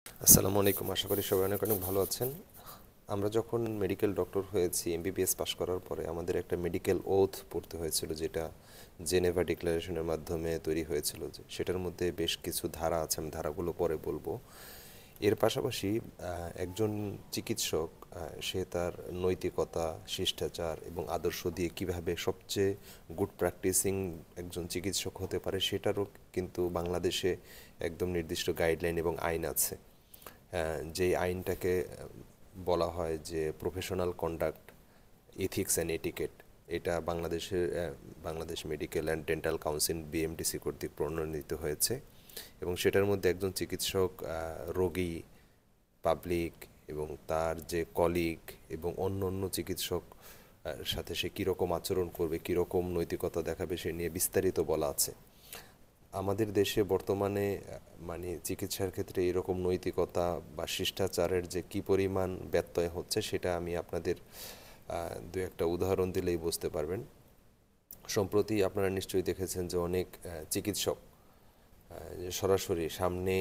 আসসালামু আলাইকুম। আশা করি সবাই অনেক অনেক ভালো আছেন। আমরা যখন মেডিকেল ডক্টর হয়েছি, এমবিবিএস পাশ করার পরে আমাদের একটা মেডিকেল ওথ পড়তে হয়েছিল, যেটা জেনেভা ডিক্লারেশনের মাধ্যমে তৈরি হয়েছিল। সেটার মধ্যে বেশ কিছু ধারা আছে, আমি ধারাগুলো পরে বলবো। এর পাশাপাশি একজন চিকিৎসক সে তার নৈতিকতা, শিষ্টাচার এবং আদর্শ দিয়ে কিভাবে সবচেয়ে গুড প্র্যাকটিসিং একজন চিকিৎসক হতে পারে, সেটারও কিন্তু বাংলাদেশে একদম নির্দিষ্ট গাইডলাইন এবং আইন আছে। যেই আইনটাকে বলা হয় যে professional conduct, ethics and etiquette. এটা Bangladesh medical and dental council BMDC কর্তৃক প্রণয়নিত হয়েছে। এবং সেটার মধ্যে একজন চিকিৎসক রোগী, পাবলিক এবং তার যে কলিগ এবং অন্য অন্য চিকিৎসক সাথে সে কীরকম আচরণ করবে, কীরকম নৈতিকতা দেখাবে, সে নিয়ে বিস্তারিত বলা আছে। আমাদের দেশে বর্তমানে মানে চিকিৎসার ক্ষেত্রে এরকম নৈতিকতা বা শিষ্টাচারের যে কী পরিমাণ ব্যত্যয় হচ্ছে, সেটা আমি আপনাদের দু একটা উদাহরণ দিলেই বুঝতে পারবেন। সম্প্রতি আপনারা নিশ্চয়ই দেখেছেন যে অনেক চিকিৎসক যে সরাসরি সামনে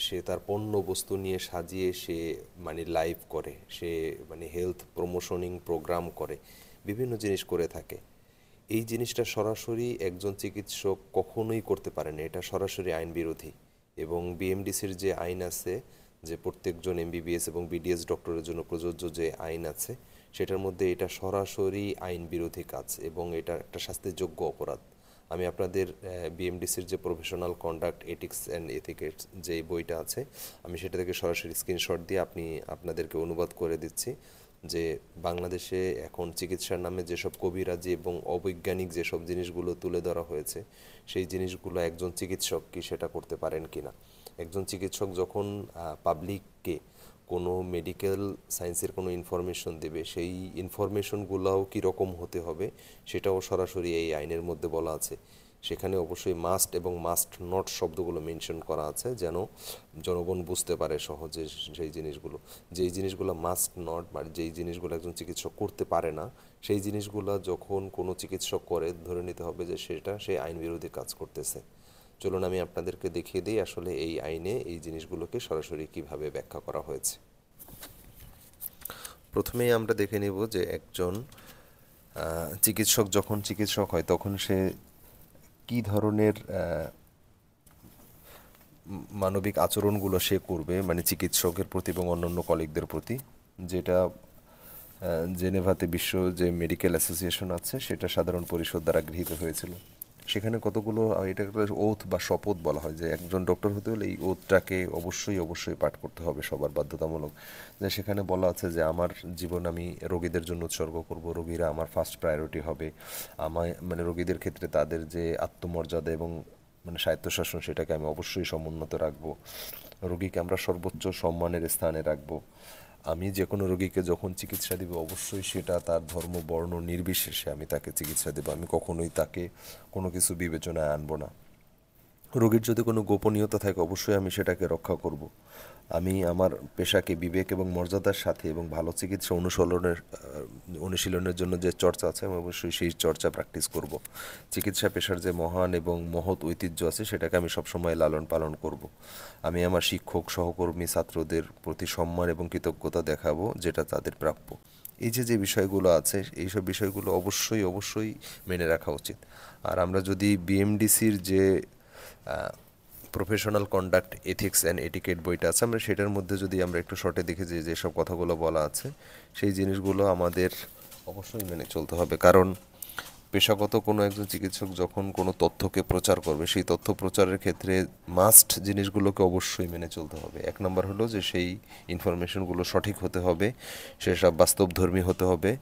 সে তার পণ্য বস্তু নিয়ে সাজিয়ে সে মানে লাইভ করে, সে মানে হেলথ প্রমোশনিং প্রোগ্রাম করে, বিভিন্ন জিনিস করে থাকে। এই জিনিসটা সরাসরি একজন চিকিৎসক কখনোই করতে পারে না, এটা সরাসরি আইন বিরোধী। এবং বিএমডিসির যে আইন আছে, যে প্রত্যেকজন এমবিবিএস এবং বিডিএস ডক্টরের জন্য প্রযোজ্য যে আইন আছে, সেটার মধ্যে এটা সরাসরি আইন বিরোধী কাজ এবং এটা একটা শাস্তিযোগ্য অপরাধ। আমি আপনাদের বিএমডিসির যে প্রফেশনাল কন্ডাক্ট, এথিক্স অ্যান্ড এথিকেটস যে বইটা আছে, আমি সেটা থেকে সরাসরি স্ক্রিনশট দিয়ে আপনাদেরকে অনুবাদ করে দিচ্ছি যে বাংলাদেশে এখন চিকিৎসার নামে যেসব কবিরাজি এবং অবৈজ্ঞানিক যেসব জিনিসগুলো তুলে ধরা হয়েছে, সেই জিনিসগুলো একজন চিকিৎসক কি সেটা করতে পারেন কি না। একজন চিকিৎসক যখন পাবলিককে কোনো মেডিকেল সায়েন্সের কোনো ইনফরমেশন দেবে, সেই ইনফরমেশনগুলোও কীরকম হতে হবে সেটাও সরাসরি এই আইনের মধ্যে বলা আছে। সেখানে অবশ্যই মাস্ট এবং মাস্ট নট শব্দগুলো মেনশন করা আছে, যেন জনগণ বুঝতে পারে সহজে সেই জিনিসগুলো। যেই জিনিসগুলো মাস্ট নট, মানে যেই জিনিসগুলো একজন চিকিৎসক করতে পারে না, সেই জিনিসগুলো যখন কোনো চিকিৎসক করে, ধরে নিতে হবে যে সেটা সে আইন বিরোধী কাজ করতেছে। চলুন আমি আপনাদেরকে দেখিয়ে দিই আসলে এই আইনে এই জিনিসগুলোকে সরাসরি কিভাবে ব্যাখ্যা করা হয়েছে। প্রথমেই আমরা দেখে নিব যে একজন চিকিৎসক যখন চিকিৎসক হয়, তখন সে কী ধরনের মানবিক আচরণগুলো সে করবে, মানে চিকিৎসকের প্রতি এবং অন্যান্য কলিগদের প্রতি, যেটা জেনেভাতে বিশ্ব যে মেডিকেল অ্যাসোসিয়েশন আছে, সেটা সাধারণ পরিষদ দ্বারা গৃহীত হয়েছিল। সেখানে কতগুলো এটাকে ওথ বা শপথ বলা হয়, যে একজন ডক্টর হতে হলে এই ওথটাকে অবশ্যই অবশ্যই পাঠ করতে হবে, সবার বাধ্যতামূলক। যে সেখানে বলা আছে যে আমার জীবন আমি রোগীদের জন্য উৎসর্গ করব, রোগীরা আমার ফার্স্ট প্রায়োরিটি হবে। আমায় মানে রোগীদের ক্ষেত্রে তাদের যে আত্মমর্যাদা এবং মানে স্বায়ত্তশাসন, সেটাকে আমি অবশ্যই সমুন্নত রাখবো। রোগীকে আমরা সর্বোচ্চ সম্মানের স্থানে রাখবো। আমি যে কোনো রোগীকে যখন চিকিৎসা দেব, অবশ্যই সেটা তার ধর্ম বর্ণ নির্বিশেষে আমি তাকে চিকিৎসা দেবো। আমি কখনোই তাকে কোনো কিছু বিবেচনায় আনবো না। রোগীর যদি কোনো গোপনীয়তা থাকে, অবশ্যই আমি সেটাকে রক্ষা করব। আমি আমার পেশাকে বিবেক এবং মর্যাদার সাথে এবং ভালো চিকিৎসা অনুশীলনের জন্য যে চর্চা আছে, আমি অবশ্যই সেই চর্চা প্র্যাকটিস করব। চিকিৎসা পেশার যে মহান এবং মহৎ ঐতিহ্য আছে, সেটাকে আমি সবসময় লালন পালন করব। আমি আমার শিক্ষক, সহকর্মী, ছাত্রদের প্রতি সম্মান এবং কৃতজ্ঞতা দেখাবো, যেটা তাদের প্রাপ্য। এই যে যে বিষয়গুলো আছে, এইসব বিষয়গুলো অবশ্যই অবশ্যই মেনে রাখা উচিত। আর আমরা যদি বিএমডিসির যে professional conduct, ethics and etiquette বইটা আছে, আমরা সেটার মধ্যে যদি আমরা একটু শর্টে দেখি যে যেসব কথাগুলো বলা আছে, সেই জিনিসগুলো আমাদের অবশ্যই মেনে চলতে হবে। কারণ পেশাগত কোনো একজন চিকিৎসক যখন কোনো তথ্যকে প্রচার করবে, সেই তথ্য প্রচারের ক্ষেত্রে মাস্ট জিনিসগুলোকে অবশ্যই মেনে চলতে হবে। এক নম্বর হলো যে সেই ইনফরমেশনগুলো সঠিক হতে হবে, সেসব বাস্তবধর্মী হতে হবে,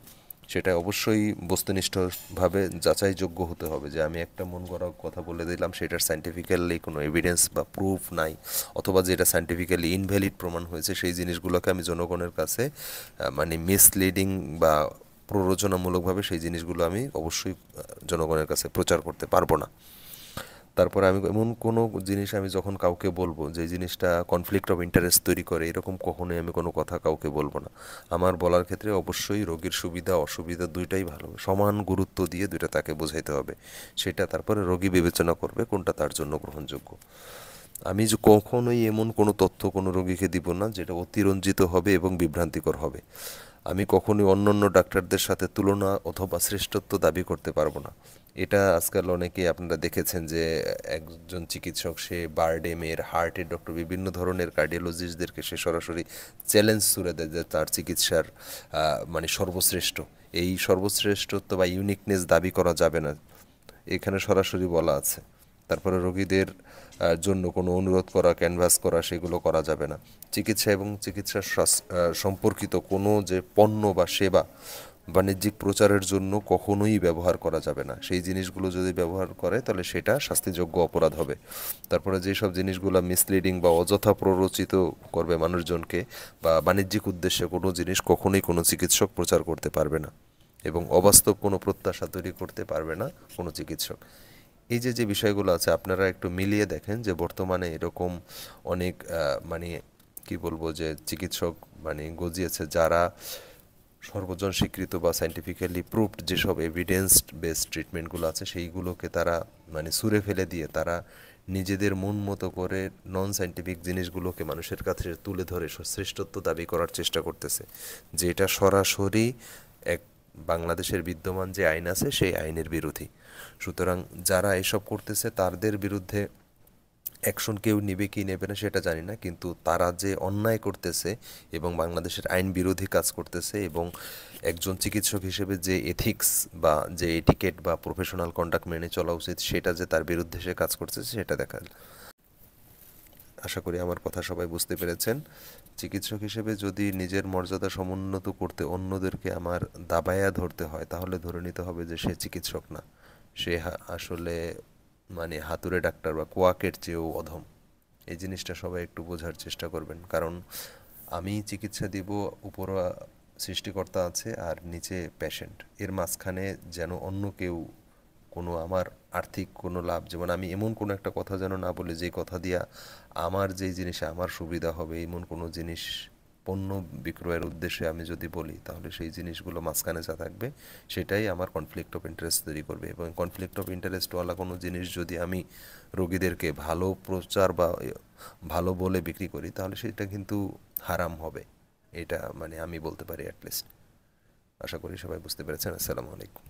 সেটা অবশ্যই বস্তুনিষ্ঠভাবে যাচাইযোগ্য হতে হবে। যে আমি একটা মন গড়া কথা বলে দিলাম, সেটার সায়েন্টিফিক্যালি কোনো এভিডেন্স বা প্রুফ নাই, অথবা যেটা সায়েন্টিফিক্যালি ইনভ্যালিড প্রমাণ হয়েছে, সেই জিনিসগুলোকে আমি জনগণের কাছে মানে মিসলিডিং বা প্ররোচনামূলকভাবে সেই জিনিসগুলো আমি অবশ্যই জনগণের কাছে প্রচার করতে পারবো না। তারপরে আমি এমন কোনো জিনিস আমি যখন কাউকে বলবো যে জিনিসটা কনফ্লিক্ট অফ ইন্টারেস্ট তৈরি করে, এরকম কখনোই আমি কোনো কথা কাউকে বলবো না। আমার বলার ক্ষেত্রে অবশ্যই রোগীর সুবিধা অসুবিধা দুইটাই ভালো, সমান গুরুত্ব দিয়ে দুইটা তাকে বোঝাইতে হবে। সেটা তারপরে রোগী বিবেচনা করবে কোনটা তার জন্য গ্রহণযোগ্য। আমি যে কখনোই এমন কোনো তথ্য কোনো রোগীকে দিব না যেটা অতিরঞ্জিত হবে এবং বিভ্রান্তিকর হবে। আমি কখনোই অন্যান্য ডাক্তারদের সাথে তুলনা অথবা শ্রেষ্ঠত্ব দাবি করতে পারবো না। এটা আজকাল অনেকেই আপনারা দেখেছেন যে একজন চিকিৎসক সে বারডেমের হার্টের ডক্টর বিভিন্ন ধরনের কার্ডিওলজিস্টদেরকে সে সরাসরি চ্যালেঞ্জ ছুড়ে দেয় যে তার চিকিৎসার মানে সর্বশ্রেষ্ঠ। এই সর্বশ্রেষ্ঠত্ব বা ইউনিকনেস দাবি করা যাবে না, এখানে সরাসরি বলা আছে। তারপরে রোগীদের জন্য কোনো অনুরোধ করা, ক্যানভাস করা, সেগুলো করা যাবে না। চিকিৎসা এবং চিকিৎসা সম্পর্কিত কোনো যে পণ্য বা সেবা বাণিজ্যিক প্রচারের জন্য কখনোই ব্যবহার করা যাবে না। সেই জিনিসগুলো যদি ব্যবহার করে তাহলে সেটা শাস্তিযোগ্য অপরাধ হবে। তারপরে যেসব জিনিসগুলো মিসলিডিং বা অযথা প্ররোচিত করবে মানুষজনকে বা বাণিজ্যিক উদ্দেশ্যে কোনো জিনিস কখনোই কোনো চিকিৎসক প্রচার করতে পারবে না, এবং অবাস্তব কোনো প্রত্যাশা তৈরি করতে পারবে না কোনো চিকিৎসক। এই যে যে বিষয়গুলো আছে আপনারা একটু মিলিয়ে দেখেন যে বর্তমানে এরকম অনেক মানে কি বলবো যে চিকিৎসক মানে গজিয়েছে যারা সর্বজন স্বীকৃত বা সায়েন্টিফিক্যালি প্রুভড যেসব এভিডেন্স বেসড ট্রিটমেন্টগুলো আছে সেইগুলোকে তারা মানে ছুঁড়ে ফেলে দিয়ে তারা নিজেদের মন মতো করে নন সায়েন্টিফিক জিনিসগুলোকে মানুষের কাছে তুলে ধরে শ্রেষ্ঠত্ব দাবি করার চেষ্টা করতেছে, যেটা সরাসরি এক বাংলাদেশের বিদ্যমান যে আইন আছে সেই আইনের বিরোধী। সুতরাং যারা এসব করতেছে তাদের বিরুদ্ধে অ্যাকশন কেউ নেবে কি নেবে না সেটা জানি না, কিন্তু তারা যে অন্যায় করতেছে এবং বাংলাদেশের আইন বিরোধী কাজ করতেছে এবং একজন চিকিৎসক হিসেবে যে এথিক্স বা যে এটিকেট বা প্রফেশনাল কন্ডাক্ট মেনে চলা উচিত সেটা যে তার বিরুদ্ধে সে কাজ করতেছে সেটা দেখা। আশা করি আমার কথা সবাই বুঝতে পেরেছেন। চিকিৎসক হিসেবে যদি নিজের মর্যাদা সমুন্নত করতে অন্যদেরকে আমার দাবায়া ধরতে হয় তাহলে ধরে নিতে হবে যে সে চিকিৎসক না, সে আসলে মানে হাতুড়ে ডাক্তার বা কোয়াকের চেয়েও অধম। এই জিনিসটা সবাই একটু বোঝার চেষ্টা করবেন, কারণ আমি চিকিৎসা দিব, উপর সৃষ্টিকর্তা আছে আর নিচে পেশেন্ট, এর মাঝখানে যেন অন্য কেউ কোনো আমার আর্থিক কোনো লাভ, যেমন আমি এমন কোনো একটা কথা যেন না বলি যেই কথা দিয়া আমার যেই জিনিসে আমার সুবিধা হবে এমন কোনো জিনিস পণ্য বিক্রয়ের উদ্দেশ্যে আমি যদি বলি তাহলে সেই জিনিসগুলো মাঝখানে যা থাকবে সেটাই আমার কনফ্লিক্ট অফ ইন্টারেস্ট তৈরি করবে, এবং কনফ্লিক্ট অফ ইন্টারেস্টওয়ালা কোনো জিনিস যদি আমি রোগীদেরকে ভালো প্রচার বা ভালো বলে বিক্রি করি তাহলে সেটা কিন্তু হারাম হবে। এটা মানে আমি বলতে পারি অ্যাটলিস্ট। আশা করি সবাই বুঝতে পেরেছেন। আসসালামু আলাইকুম।